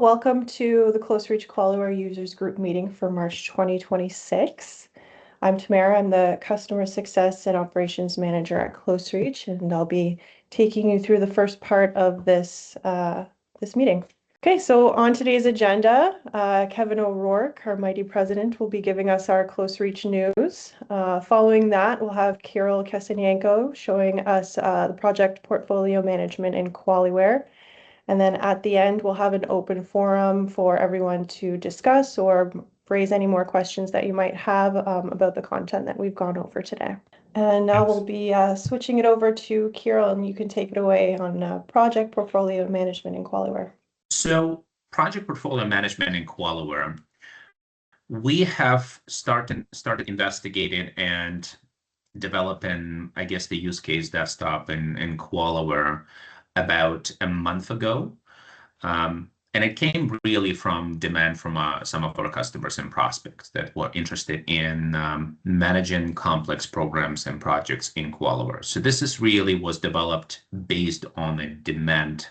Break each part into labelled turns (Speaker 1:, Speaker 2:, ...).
Speaker 1: welcome to the Close Reach QualiWare Users Group meeting for March 2026. I'm Tamara. I'm the Customer Success and Operations Manager at Close Reach, and I'll be taking you through the first part of this meeting. Okay, so on today's agenda, Kevin O'Rourke, our mighty president, will be giving us our Close Reach news. Following that, we'll have Kirill Kesenyenko showing us the project portfolio management in QualiWare. And then at the end, we'll have an open forum for everyone to discuss or raise any more questions that you might have about the content that we've gone over today. And now we'll be switching it over to Kirill, and you can take it away on project portfolio management in QualiWare.
Speaker 2: So project portfolio management in QualiWare, we have started investigating and developing, I guess, the use case desktop in QualiWare about a month ago. And it came really from demand from some of our customers and prospects that were interested in managing complex programs and projects in QualiWare. So this was developed based on a demand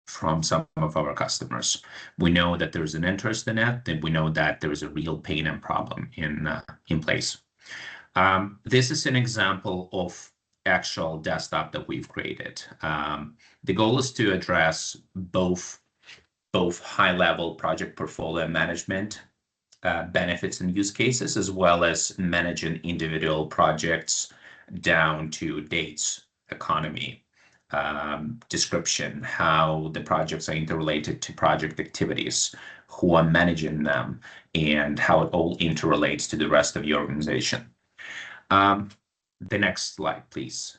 Speaker 2: from some of our customers. We know that there's an interest in it, and we know that there is a real pain and problem in place. This is an example of actual desktop that we've created. The goal is to address both high-level project portfolio management benefits and use cases, as well as managing individual projects down to dates, economy, description, how the projects are interrelated to project activities, who are managing them, and how it all interrelates to the rest of the organization. The next slide, please.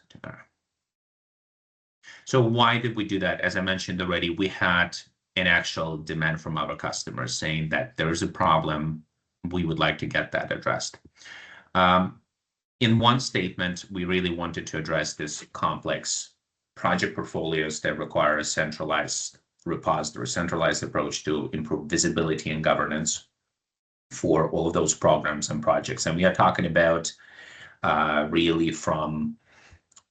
Speaker 2: So why did we do that? As I mentioned already, we had an actual demand from our customers saying that there is a problem, we would like to get that addressed. In one statement, we really wanted to address this complex project portfolios that require a centralized repository, centralized approach to improve visibility and governance for all of those programs and projects. And we are talking about really from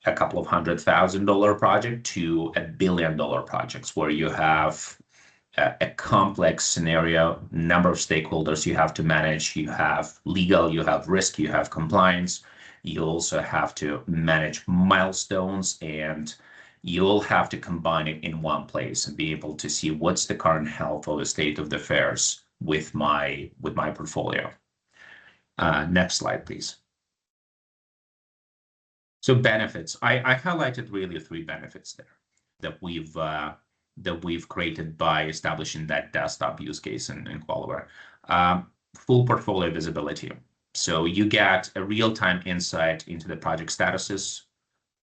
Speaker 2: a couple of $100,000 project to $1 billion projects, where you have a complex scenario, number of stakeholders you have to manage. You have legal, you have risk, you have compliance. You also have to manage milestones, and you'll have to combine it in one place and be able to see what's the current health or the state of the affairs with my portfolio. Next slide, please. So benefits. I highlighted really 3 benefits there that we've created by establishing that desktop use case in QualiWare. Full portfolio visibility. So you get a real-time insight into the project statuses,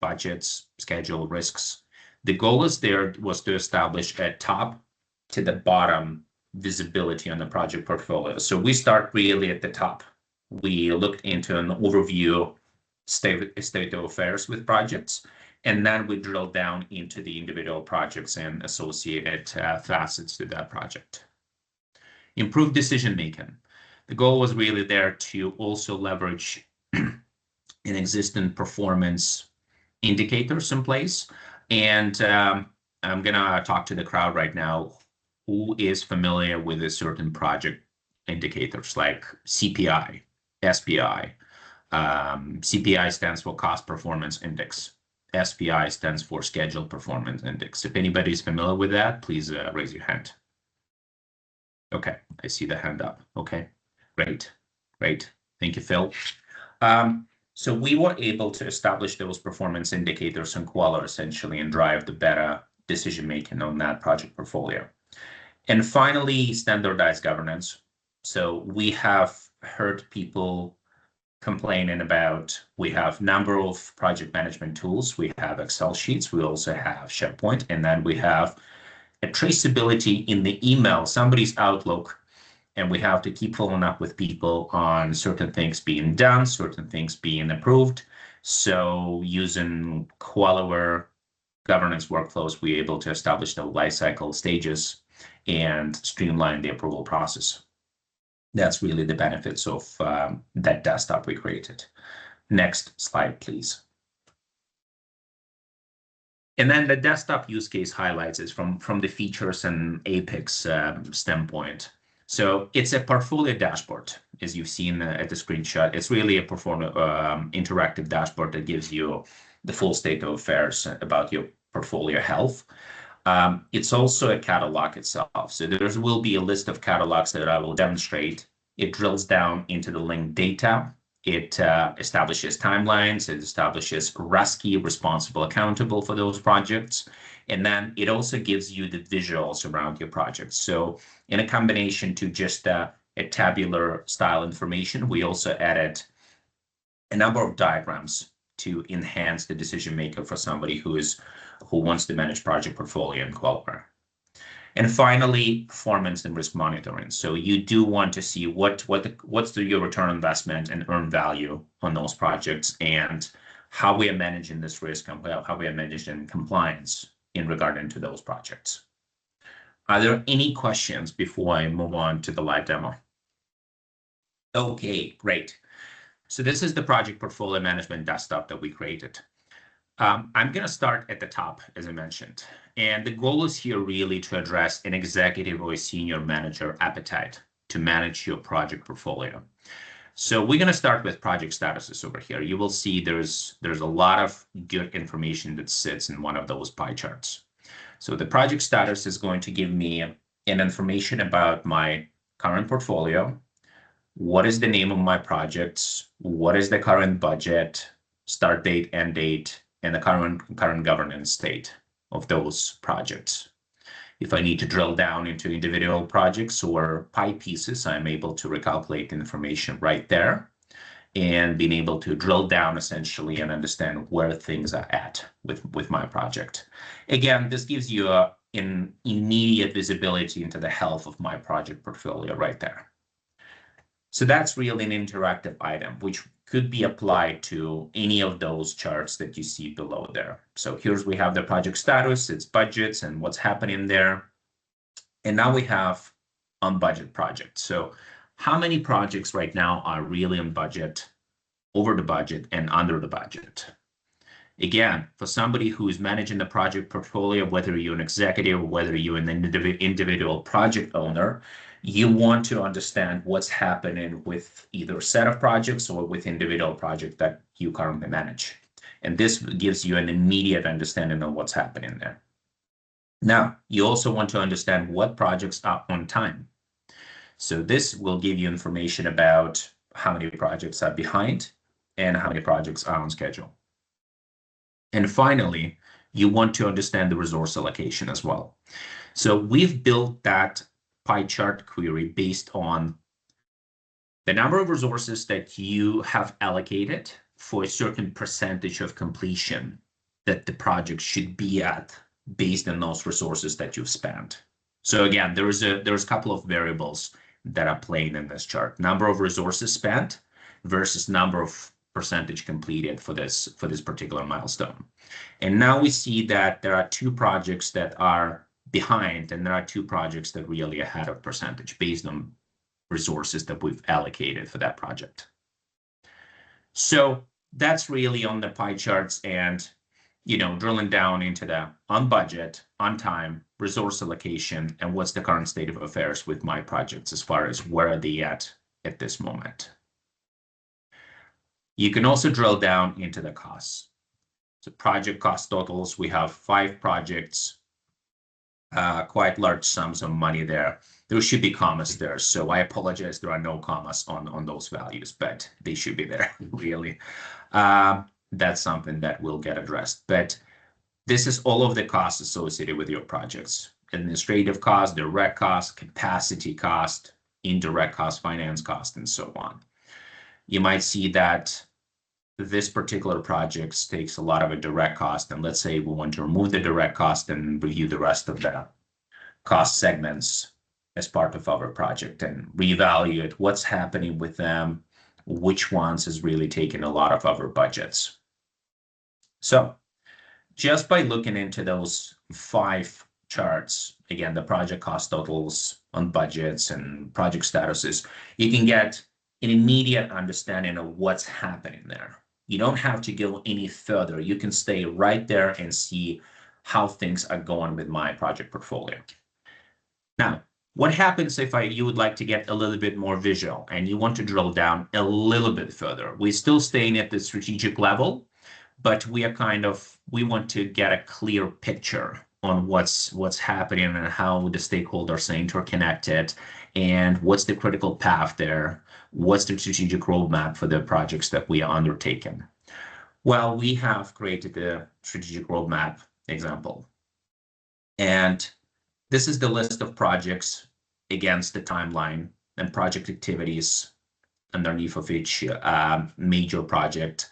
Speaker 2: budgets, schedule, risks. The goal was to establish a top to the bottom visibility on the project portfolio. So we start really at the top. We looked into an overview state of affairs with projects, and then we drill down into the individual projects and associated facets to that project. Improve decision making. The goal was really there to also leverage an existing performance indicators in place. And I'm gonna talk to the crowd right now who is familiar with a certain project indicators like CPI, SPI. CPI stands for Cost Performance Index. SPI stands for Schedule Performance Index. If anybody's familiar with that, please raise your hand. Okay, I see the hand up. Okay, great. Thank you, Phil. So we were able to establish those performance indicators in QualiWare essentially and drive the better decision-making on that project portfolio. And finally, standardized governance. So we have heard people complaining about, we have number of project management tools, we have Excel sheets, we also have SharePoint, and then we have a traceability in the email, somebody's Outlook, and we have to keep following up with people on certain things being done, certain things being approved. So using QualiWare governance workflows, we're able to establish the lifecycle stages and streamline the approval process. That's really the benefits of that desktop we created. Next slide, please. And then the desktop use case highlights is from the features and Apex standpoint. So it's a portfolio dashboard, as you've seen at the screenshot. It's really a portfolio interactive dashboard that gives you the full state of affairs about your portfolio health. It's also a catalog itself. So there will be a list of catalogs that I will demonstrate. It drills down into the linked data. It establishes timelines. It establishes RASCI, responsible, accountable for those projects. And then it also gives you the visuals around your project. So in a combination to just a tabular style information, we also added a number of diagrams to enhance the decision maker for somebody who wants to manage project portfolio in QualiWare. And finally, performance and risk monitoring. So you do want to see what's your return on investment and earned value on those projects, and how we are managing this risk and how we are managing compliance in regard to those projects. Are there any questions before I move on to the live demo? Okay, great. So this is the project portfolio management desktop that we created. I'm going to start at the top, as I mentioned. And the goal is here really to address an executive or a senior manager appetite to manage your project portfolio. So we're going to start with project statuses over here. You will see there's a lot of good information that sits in one of those pie charts. So the project status is going to give me an information about my current portfolio. What is the name of my projects? What is the current budget, start date, end date, and the current governance state of those projects. If I need to drill down into individual projects or pie pieces, I'm able to recalculate the information right there and being able to drill down essentially and understand where things are at with my project. Again, this gives you an immediate visibility into the health of my project portfolio right there. So that's really an interactive item, which could be applied to any of those charts that you see below there. So we have the project status, its budgets, and what's happening there. And now we have on budget projects. So how many projects right now are really on budget, over the budget, and under the budget? Again, for somebody who is managing the project portfolio, whether you're an executive or whether you're an individual project owner, you want to understand what's happening with either a set of projects or with individual projects that you currently manage. And this gives you an immediate understanding of what's happening there. Now, you also want to understand what projects are on time. So this will give you information about how many projects are behind and how many projects are on schedule. And finally, you want to understand the resource allocation as well. So we've built that pie chart query based on the number of resources that you have allocated for a certain percentage of completion that the project should be at based on those resources that you've spent. So again, there's a couple of variables that are playing in this chart. Number of resources spent versus number of percentage completed for this particular milestone. And now we see that there are two projects that are behind, and there are two projects that really ahead of percentage based on resources that we've allocated for that project. So that's really on the pie charts, and drilling down into the on budget, on time, resource allocation, and what's the current state of affairs with my projects as far as where are they at this moment. You can also drill down into the costs. So project cost totals, we have 5 projects, quite large sums of money there. There should be commas there, so I apologize there are no commas on those values, but they should be there, really. That's something that will get addressed. But this is all of the costs associated with your projects. Administrative cost, direct cost, capacity cost, indirect cost, finance cost, and so on. You might see that this particular project takes a lot of a direct cost, and let's say we want to remove the direct cost and review the rest of the cost segments as part of our project and reevaluate what's happening with them, which ones is really taking a lot of our budgets. So just by looking into those 5 charts, again, the project cost totals on budgets and project statuses, you can get an immediate understanding of what's happening there. You don't have to go any further. You can stay right there and see how things are going with my project portfolio. Now, what happens if you would like to get a little bit more visual and you want to drill down a little bit further? We're still staying at the strategic level, but we want to get a clear picture on what's happening and how the stakeholders are interconnected and what's the critical path there, what's the strategic roadmap for the projects that we are undertaking. Well, we have created a strategic roadmap example, and this is the list of projects against the timeline and project activities underneath of each major project.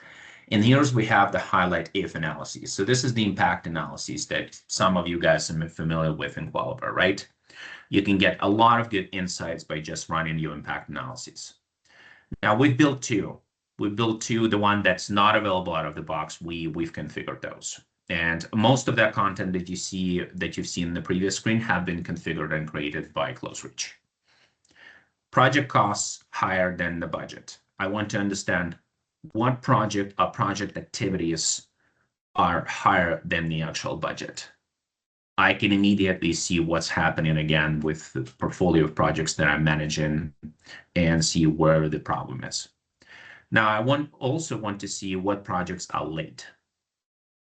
Speaker 2: And here's we have the highlight if analysis. So this is the impact analysis that some of you guys are familiar with in QualiWare, right? You can get a lot of good insights by just running your impact analysis. Now we've built two. We've built two. The one that's not available out of the box, we've configured those. And most of that content that you see, that you've seen in the previous screen, have been configured and created by CloseReach. Project costs higher than the budget. I want to understand what project or project activities are higher than the actual budget. I can immediately see what's happening again with the portfolio of projects that I'm managing and see where the problem is. Now, I also want to see what projects are late.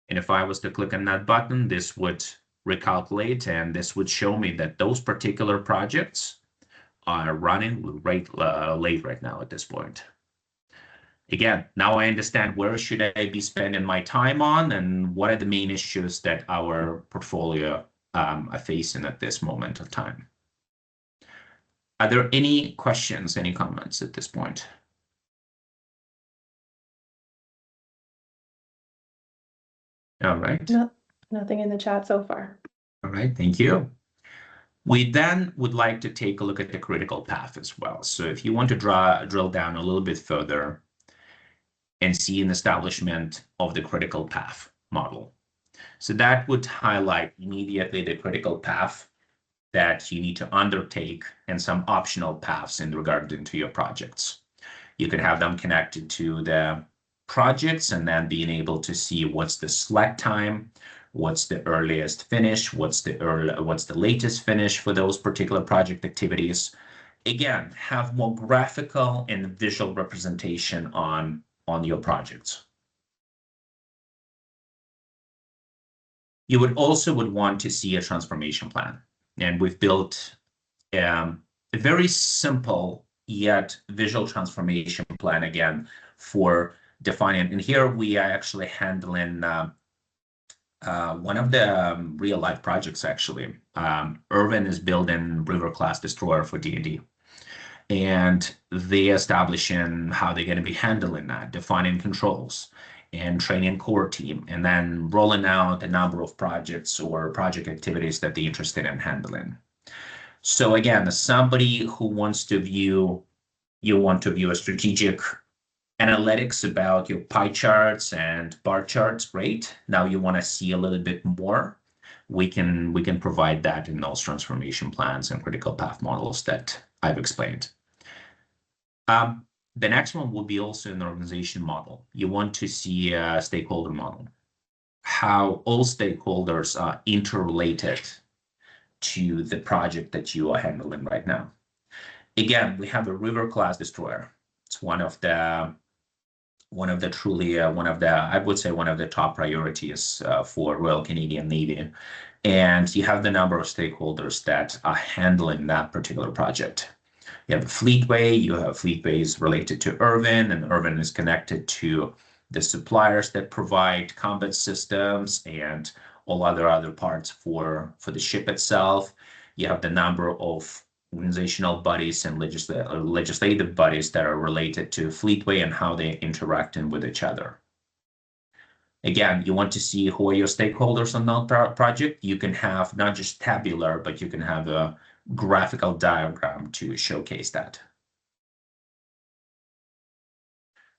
Speaker 2: And if I was to click on that button, this would recalculate, and this would show me that those particular projects are running late right now at this point. Again, now I understand where should I be spending my time on and what are the main issues that our portfolio are facing at this moment of time. Are there any questions, any comments at this point? All right.
Speaker 1: No, nothing in the chat so far.
Speaker 2: All right, thank you. We then would like to take a look at the critical path as well. So if you want to drill down a little bit further and see an establishment of the critical path model. So that would highlight immediately the critical path that you need to undertake and some optional paths in regard to your projects. You could have them connected to the projects and then being able to see what's the slack time, what's the earliest finish, what's the latest finish for those particular project activities. Again, have more graphical and visual representation on your projects. You would want to see a transformation plan. And we've built a very simple yet visual transformation plan again for defining. And here we are actually handling one of the real life projects actually. Irvin is building River class destroyer for D&D. And they establishing how they're going to be handling that, defining controls and training core team, and then rolling out a number of projects or project activities that they're interested in handling. So again, as somebody who wants to view, a strategic analytics about your pie charts and bar charts, great. Now you want to see a little bit more. We can provide that in those transformation plans and critical path models that I've explained. The next one will be also an organization model. You want to see a stakeholder model, how all stakeholders are interrelated to the project that you are handling right now. Again, we have a River class destroyer. It's one of the top priorities for Royal Canadian Navy. And you have the number of stakeholders that are handling that particular project. You have a fleetway, you have fleetways related to Irvin, and Irvin is connected to the suppliers that provide combat systems and all other parts for the ship itself. You have the number of organizational bodies and legislative bodies that are related to fleetway and how they interact with each other. Again, you want to see who are your stakeholders on that project. You can have not just tabular, but you can have a graphical diagram to showcase that.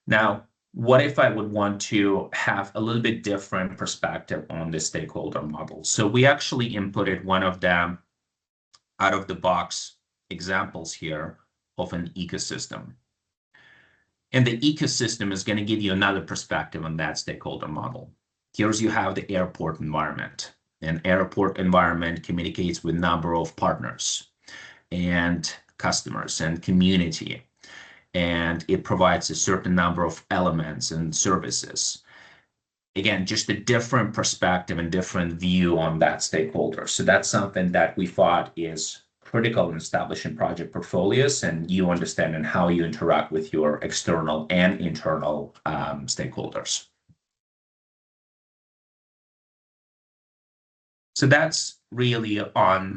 Speaker 2: Now, what if I would want to have a little bit different perspective on the stakeholder model? So we actually inputted one of them out of the box examples here of an ecosystem. And the ecosystem is going to give you another perspective on that stakeholder model. Here's you have the airport environment. An airport environment communicates with a number of partners and customers and community, and it provides a certain number of elements and services. Again, just a different perspective and different view on that stakeholder. So that's something that we thought is critical in establishing project portfolios and you understanding how you interact with your external and internal stakeholders. So that's really on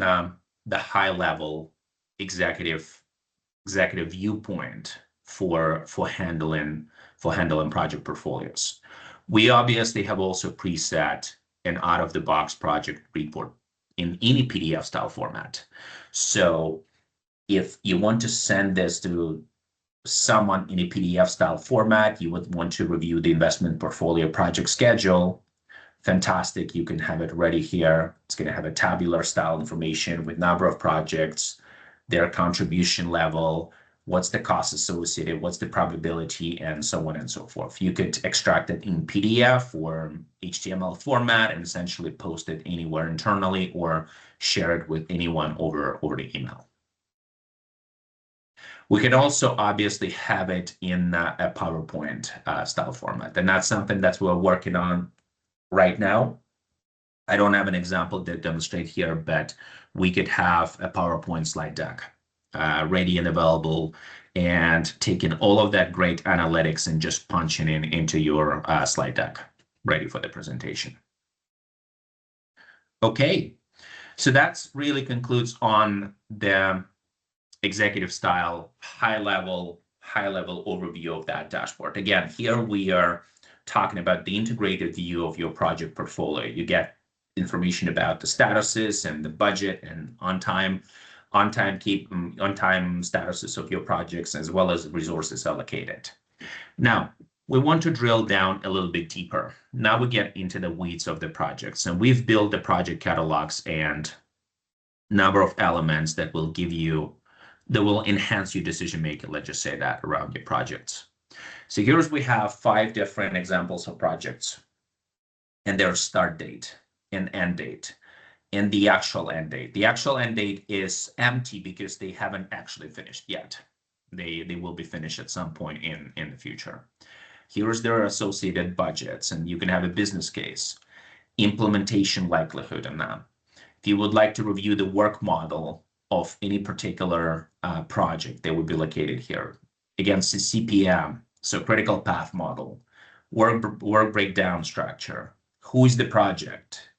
Speaker 2: the high level executive viewpoint for handling project portfolios. We obviously have also preset an out-of-the-box project report in any PDF style format. So if you want to send this to someone in a PDF style format, you would want to review the investment portfolio project schedule. Fantastic, you can have it ready here. It's going to have a tabular style information with number of projects, their contribution level, what's the cost associated, what's the probability, and so on and so forth. You could extract it in PDF or HTML format and essentially post it anywhere internally or share it with anyone over the email. We can also obviously have it in a PowerPoint style format, and that's something that we're working on right now. I don't have an example to demonstrate here, but we could have a PowerPoint slide deck ready and available, and taking all of that great analytics and just punching in into your slide deck ready for the presentation. Okay, so that's really concludes on the executive style high level overview of that dashboard. Again, here we are talking about the integrated view of your project portfolio. You get information about the statuses and the budget and on-time statuses of your projects, as well as resources allocated. Now, we want to drill down a little bit deeper. Now we get into the weeds of the projects, and we've built the project catalogs and number of elements that will enhance your decision making, let's just say that, around your projects. So here's we have 5 different examples of projects and their start date and end date and the actual end date. The actual end date is empty because they haven't actually finished yet. They will be finished at some point in the future. Here's their associated budgets, and you can have a business case, implementation likelihood on that. If you would like to review the work model of any particular project, they would be located here. Against the CPM, so critical path model, work breakdown structure, who is the project,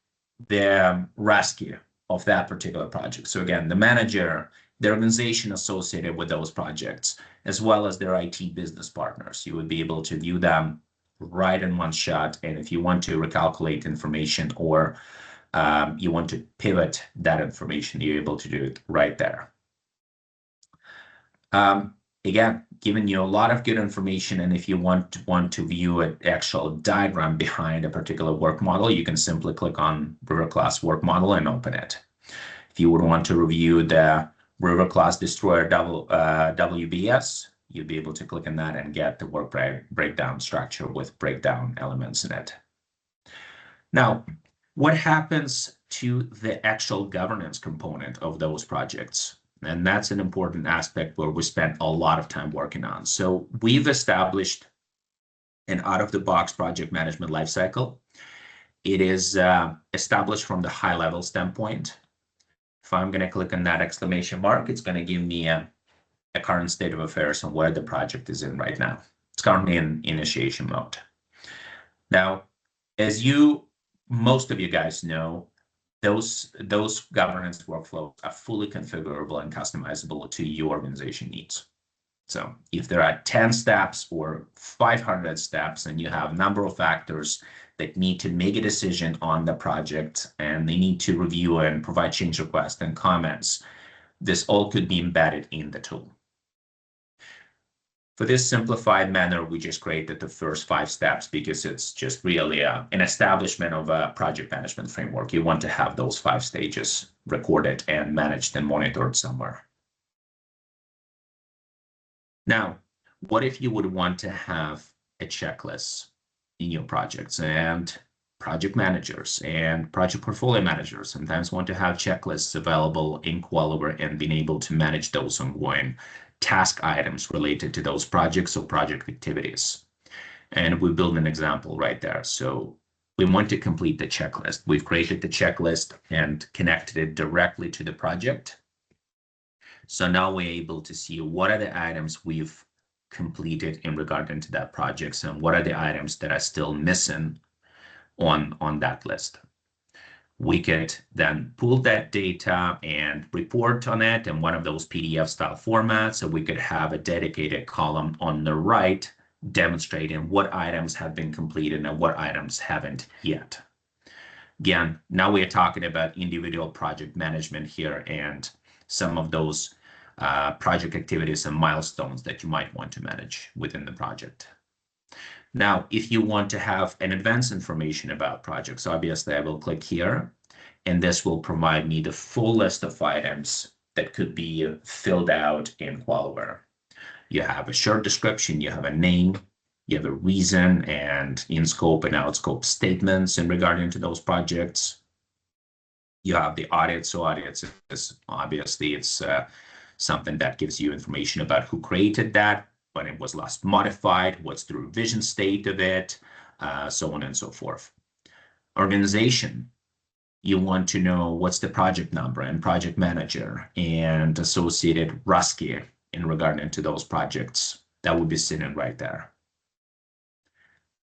Speaker 2: the rescue of that particular project. So again, the manager, the organization associated with those projects, as well as their IT business partners. You would be able to view them right in one shot. And if you want to recalculate information or you want to pivot that information, you're able to do it right there. Again, giving you a lot of good information, and if you want to view an actual diagram behind a particular work model, you can simply click on River Class Work Model and open it. If you would want to review the River Class Destroyer WBS, you'd be able to click on that and get the work breakdown structure with breakdown elements in it. Now, what happens to the actual governance component of those projects? And that's an important aspect where we spent a lot of time working on. So we've established an out-of-the-box project management lifecycle. It is established from the high-level standpoint. If I'm going to click on that exclamation mark, it's going to give me a current state of affairs on where the project is in right now. It's currently in initiation mode. Now, as most of you guys know, those governance workflows are fully configurable and customizable to your organization needs. So if there are 10 steps or 500 steps and you have a number of actors that need to make a decision on the project and they need to review and provide change requests and comments, this all could be embedded in the tool. For this simplified manner, we just created the first 5 steps because it's just really an establishment of a project management framework. You want to have those 5 stages recorded and managed and monitored somewhere. Now, what if you would want to have a checklist in your projects? And project managers and project portfolio managers sometimes want to have checklists available in QualiWare and being able to manage those ongoing task items related to those projects or project activities. And we build an example right there. So we want to complete the checklist. We've created the checklist and connected it directly to the project. So now we're able to see what are the items we've completed in regard to that project and what are the items that are still missing on that list. We could then pull that data and report on it in one of those PDF style formats. So we could have a dedicated column on the right demonstrating what items have been completed and what items haven't yet. Again, now we are talking about individual project management here and some of those project activities and milestones that you might want to manage within the project. Now, if you want to have an advanced information about projects, obviously I will click here, and this will provide me the full list of items that could be filled out in QualiWare. You have a short description, you have a name, you have a reason, and in-scope and out-scope statements in regarding to those projects. You have the audit. So audits is obviously it's something that gives you information about who created that, when it was last modified, what's the revision state of it, so on and so forth. Organization, you want to know what's the project number and project manager and associated RUSCI in regard to those projects. That would be sitting right there.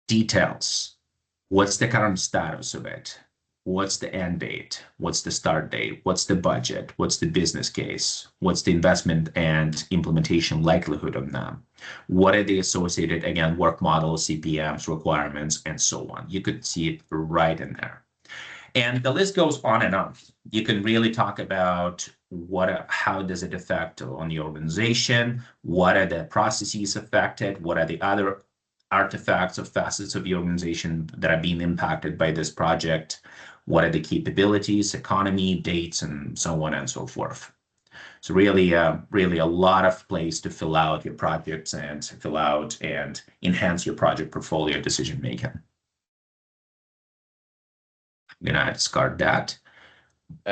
Speaker 2: Details, what's the current status of it? What's the end date? What's the start date? What's the budget? What's the business case? What's the investment and implementation likelihood of them? What are the associated, again, work models, CPMs, requirements, and so on? You could see it right in there. And the list goes on and on. You can really talk about how does it affect on the organization? What are the processes affected? What are the other artifacts or facets of the organization that are being impacted by this project? What are the capabilities, economy, dates, and so on and so forth. So really a lot of place to fill out your projects and fill out and enhance your project portfolio decision making. I'm gonna discard that.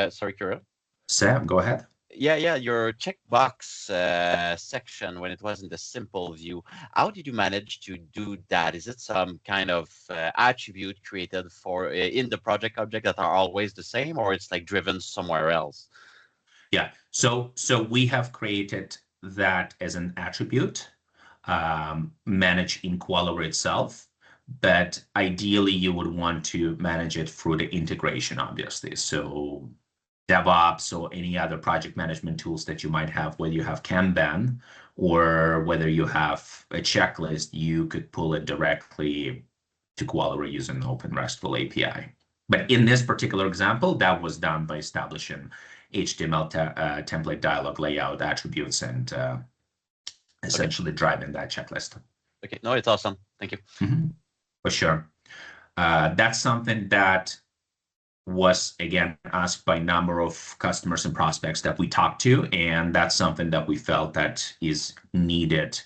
Speaker 3: Sorry, Kirill.
Speaker 2: Sam, go ahead.
Speaker 3: Yeah, your checkbox section when it wasn't a simple view. How did you manage to do that? Is it some kind of attribute created for in the project object that are always the same, or it's like driven somewhere else?
Speaker 2: Yeah, so we have created that as an attribute managed in QualiWare itself, but ideally you would want to manage it through the integration, obviously. So DevOps or any other project management tools that you might have, whether you have Kanban or whether you have a checklist, you could pull it directly to QualiWare using the Open RESTful API. But in this particular example, that was done by establishing HTML template dialog layout attributes and essentially driving that checklist.
Speaker 3: Okay, no, it's awesome. Thank you.
Speaker 2: Mm-hmm. For sure. That's something that was, again, asked by a number of customers and prospects that we talked to, and that's something that we felt that is needed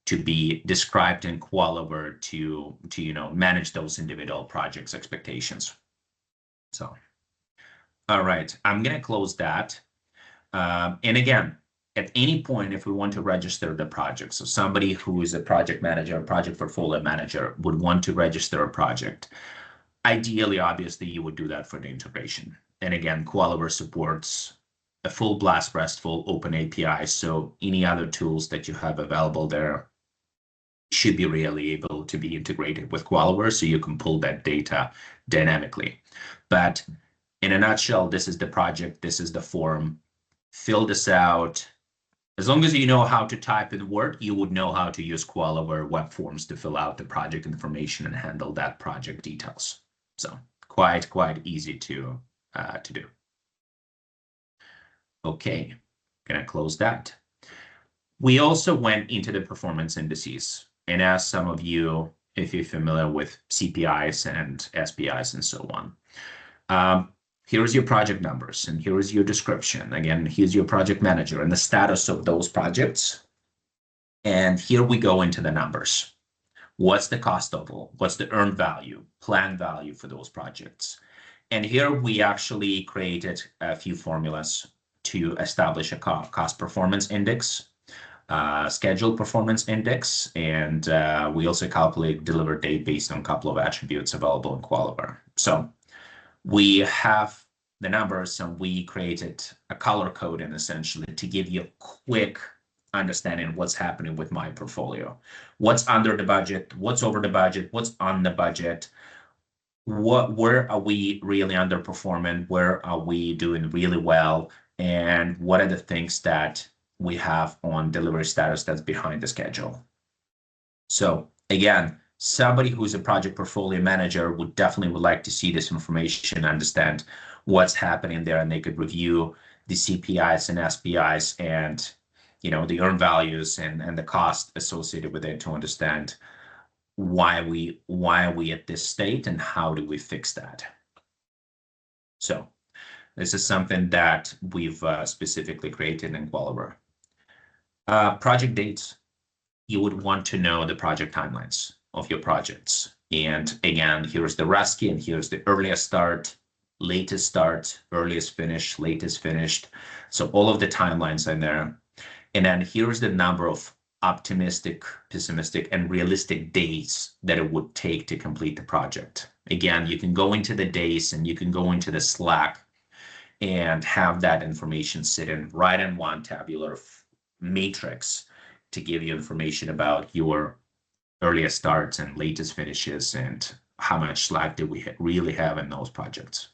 Speaker 2: to be described in QualiWare to manage those individual projects' expectations. So, all right, I'm going to close that. And again, at any point, if we want to register the project, so somebody who is a project manager, a project portfolio manager would want to register a project. Ideally, obviously, you would do that for the integration. And again, QualiWare supports a full blast RESTful open API. So any other tools that you have available there should be really able to be integrated with QualiWare so you can pull that data dynamically. But in a nutshell, this is the project, this is the form. Fill this out. As long as you know how to type in Word, you would know how to use QualiWare web forms to fill out the project information and handle that project details. So quite easy to do. Okay, gonna close that. We also went into the performance indices and asked some of you if you're familiar with CPIs and SPIs and so on. Here's your project numbers and here is your description. Again, here's your project manager and the status of those projects. And here we go into the numbers. What's the cost total? What's the earned value, planned value for those projects? And here we actually created a few formulas to establish a cost performance index, schedule performance index, and we also calculate deliver date based on a couple of attributes available in QualiWare. So we have the numbers, and we created a color coding essentially to give you a quick understanding of what's happening with my portfolio. What's under the budget, what's over the budget, what's on the budget, where are we really underperforming, where are we doing really well, and what are the things that we have on delivery status that's behind the schedule. So again, somebody who's a project portfolio manager would definitely like to see this information, understand what's happening there, and they could review the CPIs and SPIs and the earned values and the cost associated with it to understand why are we at this state and how do we fix that. So this is something that we've specifically created in QualiWare. Project dates. You would want to know the project timelines of your projects. And again, here's the RASCI, and here's the earliest start, latest start, earliest finish, latest finished. So all of the timelines in there. And then here's the number of optimistic, pessimistic, and realistic days that it would take to complete the project. Again, you can go into the days and you can go into the Slack and have that information sitting right in one tabular matrix to give you information about your earliest starts and latest finishes and how much slack do we really have in those projects.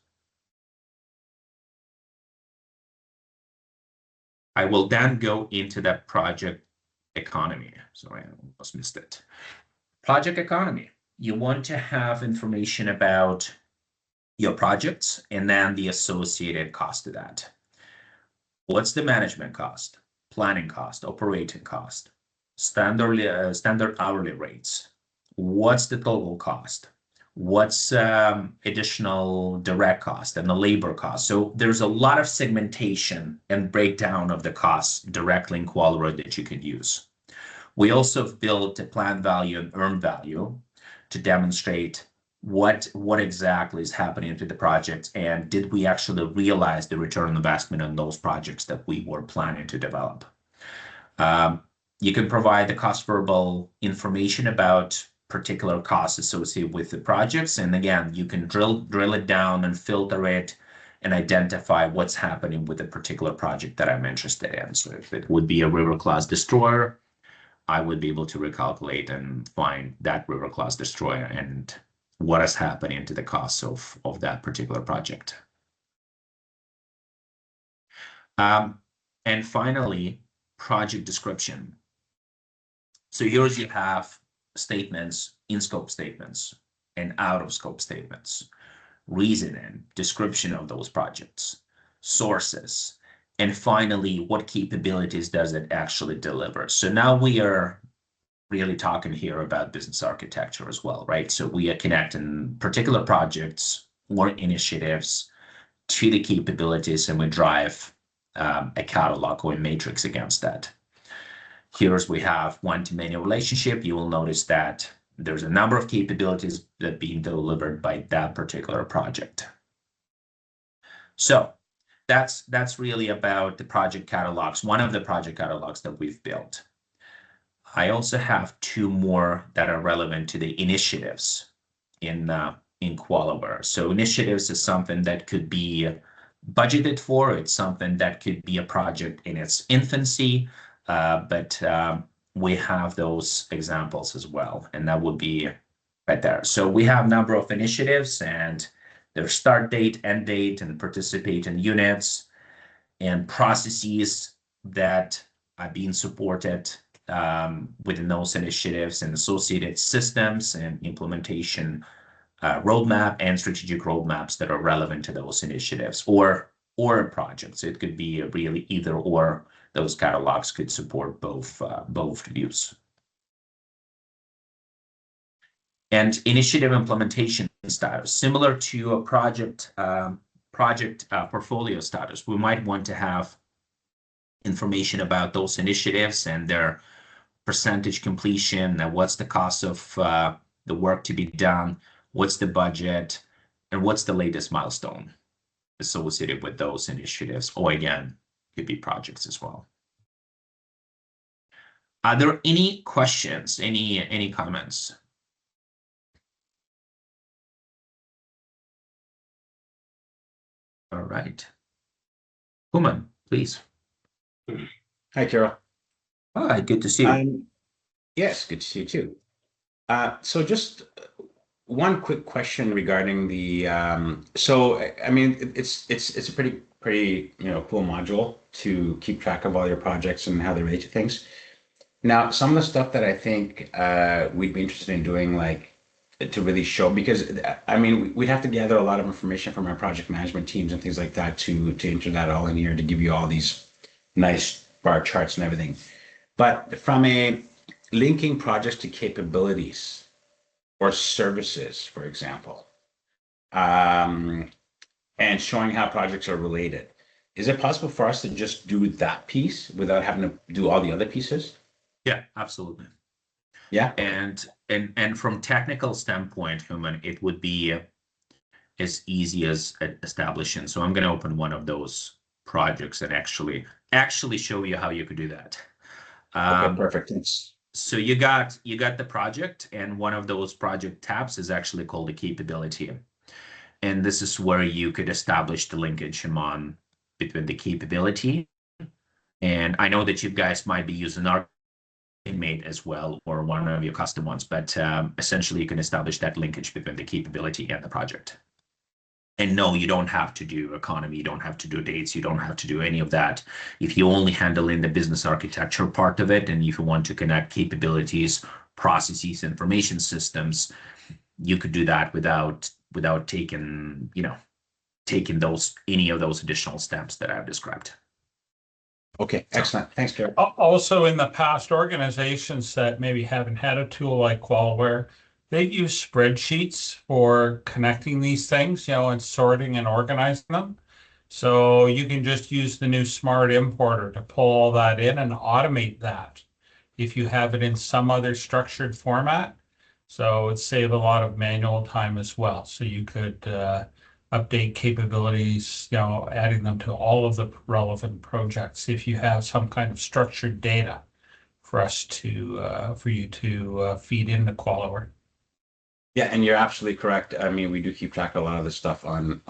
Speaker 2: I will then go into that project economy. Sorry, I almost missed it. Project economy. You want to have information about your projects and then the associated cost of that. What's the management cost, planning cost, operating cost, standard hourly rates? What's the total cost? What's additional direct cost and the labor cost? So there's a lot of segmentation and breakdown of the costs directly in QualiWare that you can use. We also built a planned value and earned value to demonstrate what exactly is happening to the project, and did we actually realize the return on investment on those projects that we were planning to develop. You can provide the cost verbal information about particular costs associated with the projects. And again, you can drill it down and filter it and identify what's happening with a particular project that I'm interested in. So if it would be a river class destroyer, I would be able to recalculate and find that river class destroyer and what is happening to the costs of that particular project. And finally, project description. So here's you have statements, in-scope statements, and out-of-scope statements, reasoning, description of those projects, sources, and finally, what capabilities does it actually deliver? So now we are really talking here about business architecture as well, right? So we are connecting particular projects or initiatives to the capabilities, and we drive a catalog or a matrix against that. Here's we have one-to-many relationship. You will notice that there's a number of capabilities that are being delivered by that particular project. So that's really about the project catalogs, one of the project catalogs that we've built. I also have two more that are relevant to the initiatives in QualiWare. So initiatives is something that could be budgeted for. It's something that could be a project in its infancy, but we have those examples as well, and that would be right there. So we have a number of initiatives and their start date, end date, and participant units and processes that are being supported within those initiatives and associated systems and implementation roadmap and strategic roadmaps that are relevant to those initiatives or projects. It could be really either or. Those catalogs could support both views. And initiative implementation status, similar to a project portfolio status, we might want to have information about those initiatives and their percentage completion, and what's the cost of the work to be done, what's the budget, and what's the latest milestone associated with those initiatives, or again, could be projects as well. Are there any questions, any comments? All right. Human, please.
Speaker 4: Hi, Carol.
Speaker 2: Hi, good to see you.
Speaker 4: Yes, good to see you too. So just one quick question regarding the so I mean it's a pretty cool module to keep track of all your projects and how they relate to things. Now, some of the stuff that I think we'd be interested in doing, like to really show, because I mean we'd have to gather a lot of information from our project management teams and things like that to enter that all in here to give you all these nice bar charts and everything. But from a linking projects to capabilities or services, for example, and showing how projects are related, is it possible for us to just do that piece without having to do all the other pieces?
Speaker 2: Yeah, absolutely.
Speaker 4: Yeah.
Speaker 2: And from technical standpoint, Human, it would be as easy as establishing. So I'm going to open one of those projects and actually show you how you could do that.
Speaker 4: Okay, perfect. Thanks.
Speaker 2: So you got the project, and one of those project tabs is actually called the capability. And this is where you could establish the linkage between the capability. And I know that you guys might be using our inmate as well, or one of your custom ones, but essentially you can establish that linkage between the capability and the project. And no, you don't have to do economy, you don't have to do dates, you don't have to do any of that. If you only handle in the business architecture part of it, and if you want to connect capabilities, processes, information systems, you could do that without taking, any of those additional steps that I've described.
Speaker 4: Okay, excellent. Thanks, Carol.
Speaker 5: Also, in the past, organizations that maybe haven't had a tool like QualiWare, they use spreadsheets for connecting these things, and sorting and organizing them. So you can just use the new Smart Importer to pull all that in and automate that if you have it in some other structured format. So it'd save a lot of manual time as well. So you could update capabilities, adding them to all of the relevant projects if you have some kind of structured data for you to feed into QualiWare.
Speaker 4: Yeah, and you're absolutely correct. I mean, we do keep track of a lot of the stuff in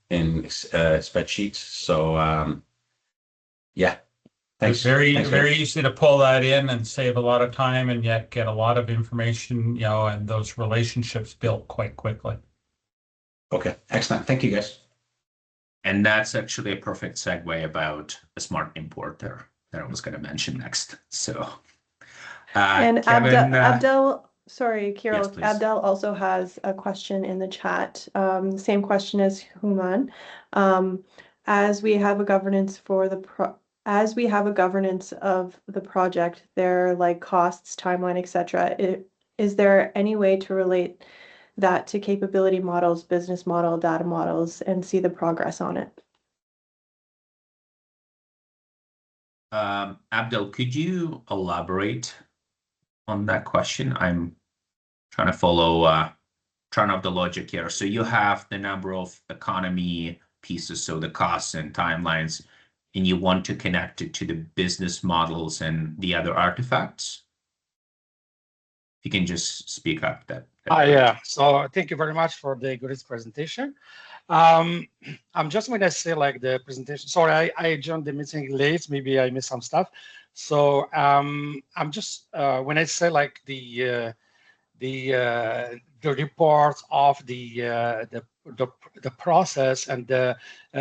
Speaker 4: spreadsheets. So yeah, thanks.
Speaker 5: It's very
Speaker 4: Carol.
Speaker 5: easy to pull that in and save a lot of time, and yet get a lot of information, and those relationships built quite quickly.
Speaker 4: Okay, excellent. Thank you, guys.
Speaker 2: And that's actually a perfect segue about the Smart Importer that I was going to mention next. So,
Speaker 1: And
Speaker 2: Kevin,
Speaker 1: Abdel, sorry, Carol,
Speaker 2: yes, please.
Speaker 1: Abdel also has a question in the chat. Same question as Human. As we have a governance of the project, there are like costs, timeline, etc. Is there any way to relate that to capability models, business model, data models, and see the progress on it?
Speaker 2: Abdel, could you elaborate on that question? I'm trying to follow trying out the logic here. So you have the number of economy pieces, so the costs and timelines, and you want to connect it to the business models and the other artifacts. If you can just speak up that.
Speaker 6: Yeah. So thank you very much for the good presentation. I'm just going to say like the presentation. Sorry, I joined the meeting late. Maybe I missed some stuff. So I'm just when I say like the report of the process and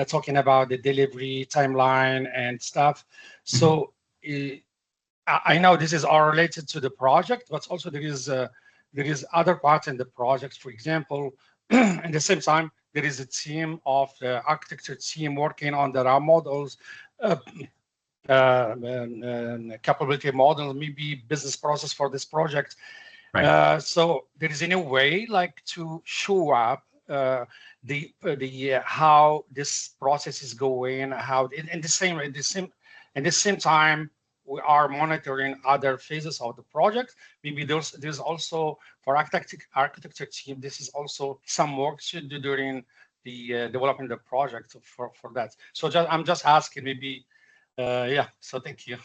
Speaker 6: talking about the delivery timeline and stuff. So I know this is all related to the project, but also there is other parts in the project. For example, at the same time, there is a team of the architecture team working on the raw models, capability model, maybe business process for this project. Right. So there is any way like to show up the how this process is going, how at the same time we are monitoring other phases of the project. Maybe there's also for architecture team, this is also some work should do during the developing the project for that. So I'm just asking maybe, yeah. So thank you.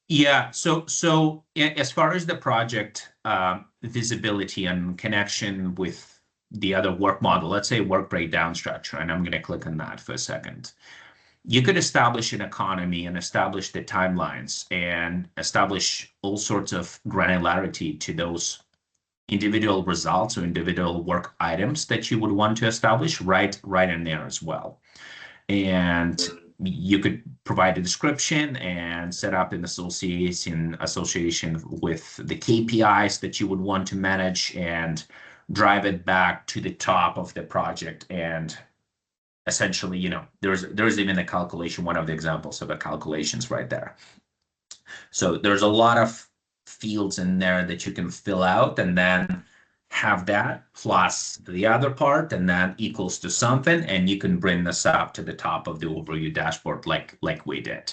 Speaker 2: Yeah. So as far as the project visibility and connection with the other work model, let's say work breakdown structure, and I'm going to click on that for a second. You could establish an economy and establish the timelines and establish all sorts of granularity to those individual results or individual work items that you would want to establish right in there as well. And you could provide a description and set up an association with the KPIs that you would want to manage and drive it back to the top of the project. And essentially, you know, there's even a calculation, one of the examples of the calculations right there. So there's a lot of fields in there that you can fill out and then have that plus the other part and that equals to something, and you can bring this up to the top of the overview dashboard like we did.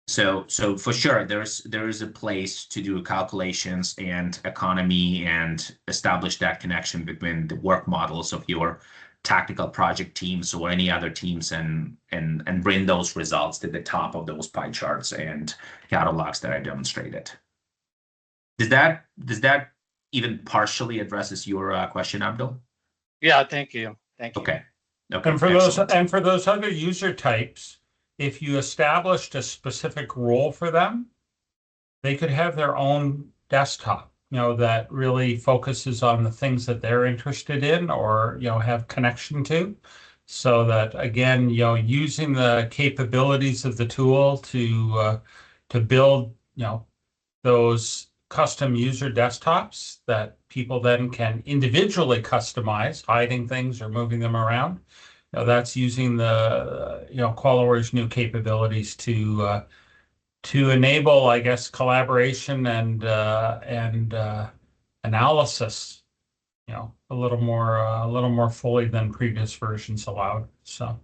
Speaker 2: So for sure, there is a place to do calculations and economy and establish that connection between the work models of your tactical project teams or any other teams and bring those results to the top of those pie charts and catalogs that I demonstrated. Does that even partially addresses your question, Abdul?
Speaker 6: Yeah, thank you. Thank you.
Speaker 2: Okay.
Speaker 5: And for those other user types, if you established a specific role for them, they could have their own desktop, you know, that really focuses on the things that they're interested in or, you know, have connection to. So that, again, you know, using the capabilities of the tool to build, you know, those custom user desktops that people then can individually customize, hiding things or moving them around. You know, that's using the, you know, QualiWare's new capabilities to enable, I guess, collaboration and analysis, you know, a little more fully than previous versions allowed. So.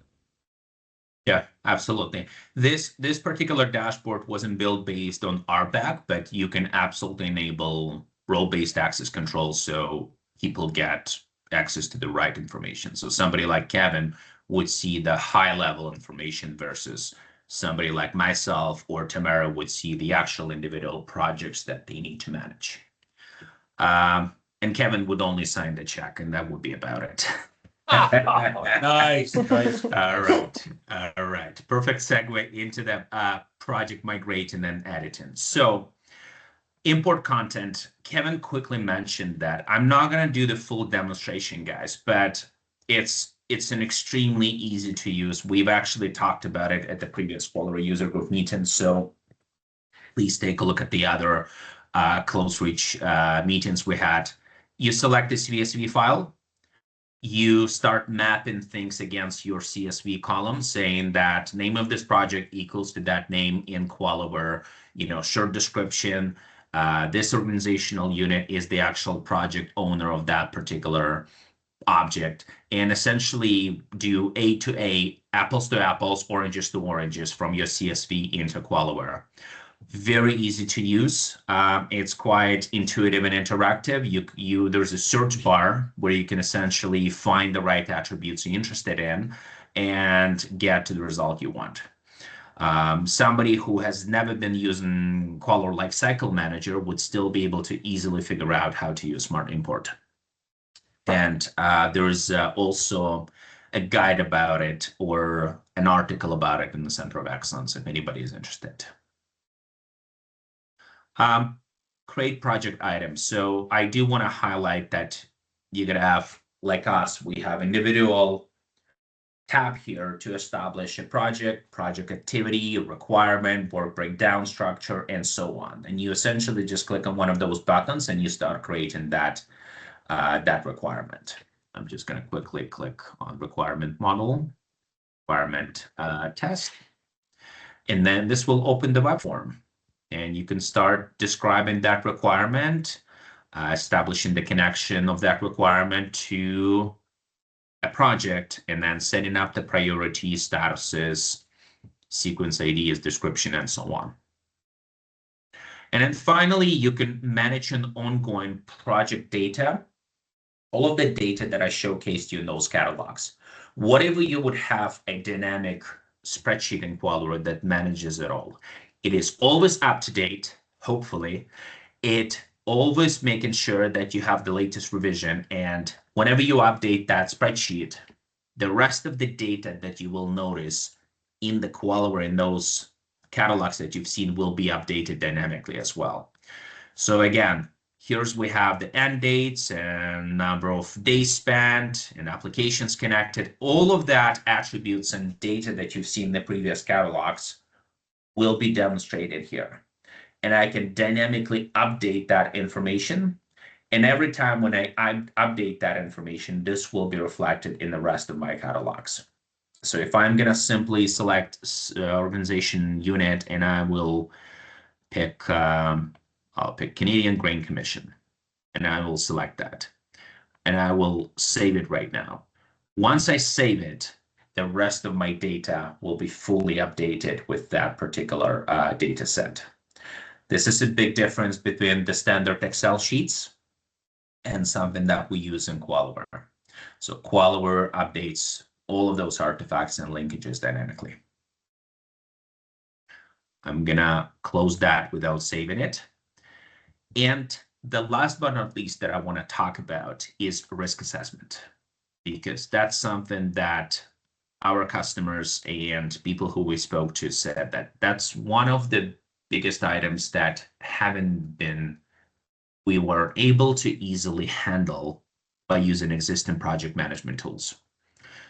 Speaker 2: Yeah, absolutely. This particular dashboard wasn't built based on RBAC, but you can absolutely enable role-based access control so people get access to the right information. So somebody like Kevin would see the high-level information versus somebody like myself or Tamara would see the actual individual projects that they need to manage. And Kevin would only sign the check, and that would be about it.
Speaker 5: Nice.
Speaker 2: All right. Perfect segue into the project migrate and then editing. So import content. Kevin quickly mentioned that. I'm not going to do the full demonstration, guys, but it's an extremely easy to use. We've actually talked about it at the previous QualiWare user group meeting. So please take a look at the other close reach meetings we had. You select the CSV file. You start mapping things against your CSV column, saying that name of this project equals to that name in QualiWare, you know, short description. This organizational unit is the actual project owner of that particular object, and essentially do A to A, apples to apples, oranges to oranges from your CSV into QualiWare. Very easy to use. It's quite intuitive and interactive. There's a search bar where you can essentially find the right attributes you're interested in and get to the result you want. Somebody who has never been using QualiWare Lifecycle Manager would still be able to easily figure out how to use Smart Import. And there's also a guide about it or an article about it in the Center of Excellence if anybody is interested. Create project items. So I do want to highlight that you're going to have, like us, we have individual tab here to establish a project activity, a requirement, work breakdown structure, and so on. And you essentially just click on one of those buttons and you start creating that requirement. I'm just going to quickly click on requirement model, requirement test, and then this will open the web form. And you can start describing that requirement, establishing the connection of that requirement to a project, and then setting up the priority statuses sequence IDs, description, and so on. And then finally, you can manage an ongoing project data, all of the data that I showcased you in those catalogs. Whatever you would have a dynamic spreadsheet in QualiWare that manages it all. It is always up to date, hopefully. It always making sure that you have the latest revision, and whenever you update that spreadsheet, the rest of the data that you will notice in the QualiWare in those catalogs that you've seen will be updated dynamically as well. So again, here's we have the end dates and number of days spent and applications connected. All of that attributes and data that you've seen in the previous catalogs will be demonstrated here. And I can dynamically update that information. And every time when I update that information, this will be reflected in the rest of my catalogs. So if I'm going to simply select organization unit, and I will pick, I'll pick Canadian Grain Commission, and I will select that. And I will save it right now. Once I save it, the rest of my data will be fully updated with that particular data set. This is a big difference between the standard Excel sheets and something that we use in QualiWare. So QualiWare updates all of those artifacts and linkages dynamically. I'm gonna close that without saving it. And the last but not least that I want to talk about is risk assessment, because that's something that our customers and people who we spoke to said that that's one of the biggest items that we were able to easily handle by using existing project management tools.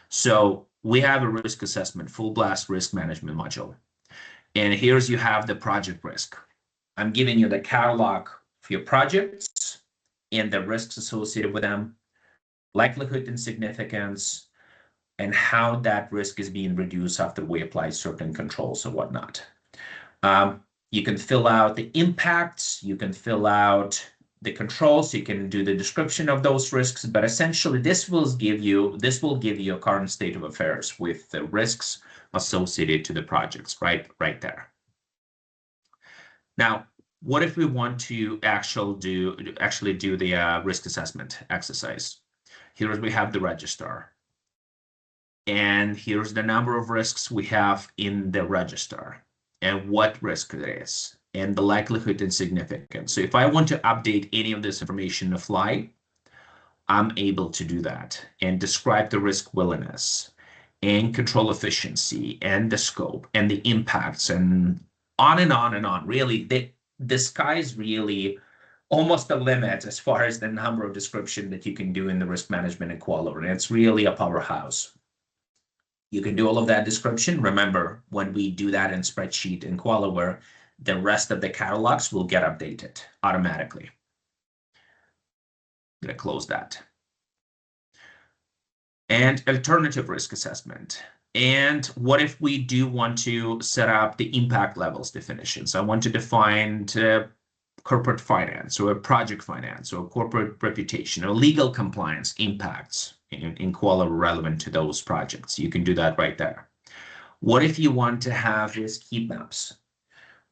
Speaker 2: So we have a risk assessment, full blast risk management module. And here's you have the project risk. I'm giving you the catalog for your projects and the risks associated with them, likelihood and significance, and how that risk is being reduced after we apply certain controls and whatnot. You can fill out the impacts, you can fill out the controls, you can do the description of those risks, but essentially this will give you a current state of affairs with the risks associated to the projects right there. Now, what if we want to actually do the risk assessment exercise? Here we have the register. And here's the number of risks we have in the register and what risk it is and the likelihood and significance. So if I want to update any of this information on the fly, I'm able to do that and describe the risk willingness and control efficiency and the scope and the impacts and on and on and on. Really, the sky is really almost the limit as far as the number of description that you can do in the risk management and QualiWare. And it's really a powerhouse. You can do all of that description. Remember, when we do that in spreadsheet in QualiWare, the rest of the catalogs will get updated automatically. I'm going to close that. And alternative risk assessment. And what if we do want to set up the impact levels definitions? I want to define corporate finance or project finance or corporate reputation or legal compliance impacts in QualiWare relevant to those projects. You can do that right there. What if you want to have risk heat maps?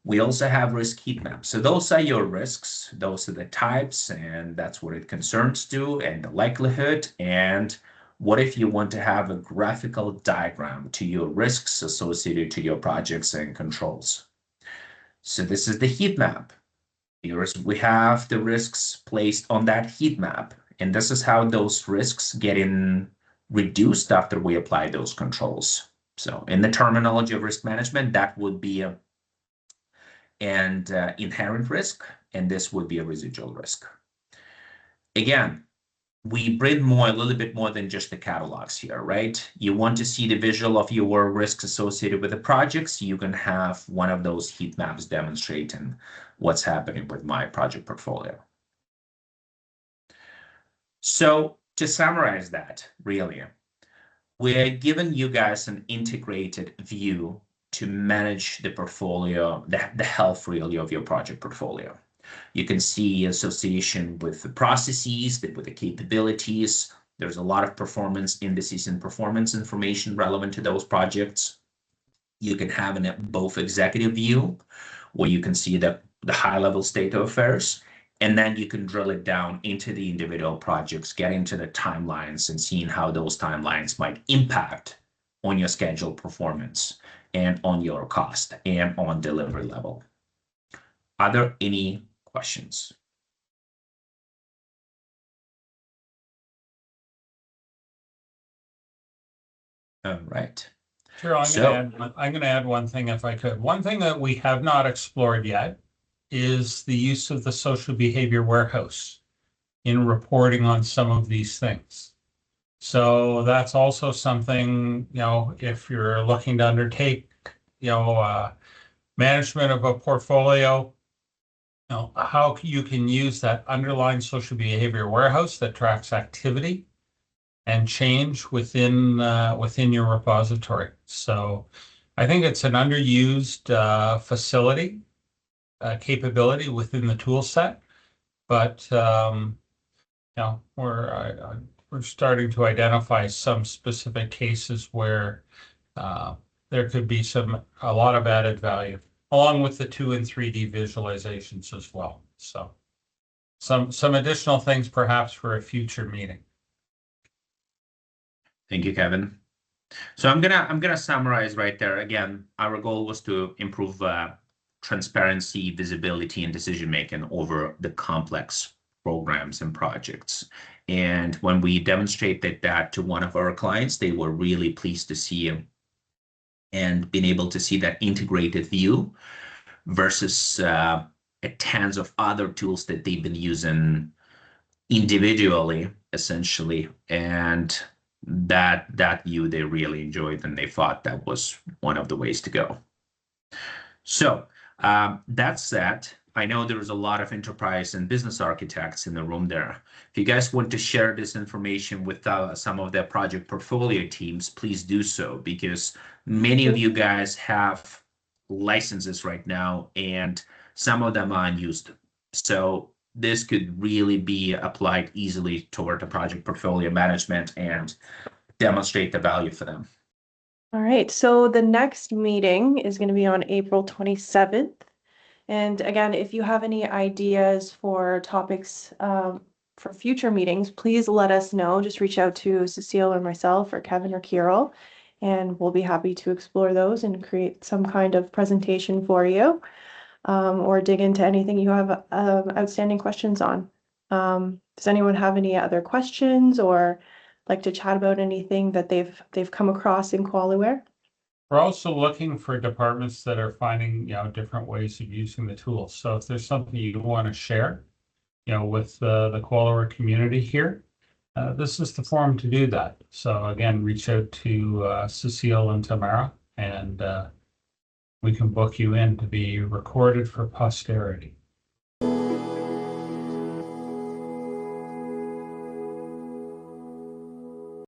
Speaker 2: We also have risk heat maps. So those are your risks. Those are the types, and that's what it concerns to, and the likelihood. And what if you want to have a graphical diagram to your risks associated to your projects and controls? So this is the heat map. Here we have the risks placed on that heat map. And this is how those risks get reduced after we apply those controls. So in the terminology of risk management, that would be an inherent risk, and this would be a residual risk. Again, we bring a little bit more than just the catalogs here, right? You want to see the visual of your risks associated with the projects, you can have one of those heat maps demonstrating what's happening with my project portfolio. So to summarize that, really, we're giving you guys an integrated view to manage the portfolio, the health really of your project portfolio. You can see association with the processes, with the capabilities. There's a lot of performance indices and performance information relevant to those projects. You can have both executive view, where you can see the high-level state of affairs, and then you can drill it down into the individual projects, get into the timelines and seeing how those timelines might impact on your schedule performance and on your cost and on delivery level. Are there any questions? All right.
Speaker 5: Sure, I'm going to add one thing if I could. One thing that we have not explored yet is the use of the social behavior warehouse in reporting on some of these things. So that's also something, if you're looking to undertake, management of a portfolio, how you can use that underlying social behavior warehouse that tracks activity and change within your repository. So I think it's an underused facility capability within the tool set, but we're starting to identify some specific cases where there could be a lot of added value, along with the 2 and 3D visualizations as well. So some additional things perhaps for a future meeting.
Speaker 2: Thank you, Kevin. So I'm gonna summarize right there. Again, our goal was to improve transparency, visibility, and decision making over the complex programs and projects. And when we demonstrated that to one of our clients, they were really pleased to see and being able to see that integrated view versus tons of other tools that they've been using individually, essentially. And that view they really enjoyed, and they thought that was one of the ways to go. So that said, I know there is a lot of enterprise and business architects in the room there. If you guys want to share this information with some of their project portfolio teams, please do so, because many of you guys have licenses right now and some of them are unused. So this could really be applied easily toward the project portfolio management and demonstrate the value for them.
Speaker 1: All right, so the next meeting is going to be on April 27th. And again, if you have any ideas for topics for future meetings, please let us know. Just reach out to Cecile or myself or Kevin or Kirill, and we'll be happy to explore those and create some kind of presentation for you, or dig into anything you have outstanding questions on. Does anyone have any other questions or like to chat about anything that they've come across in QualiWare?
Speaker 5: We're also looking for departments that are finding, different ways of using the tools. So if there's something you want to share, with the QualiWare community here, this is the forum to do that. So again, reach out to Cecile and Tamara, and we can book you in to be recorded for posterity.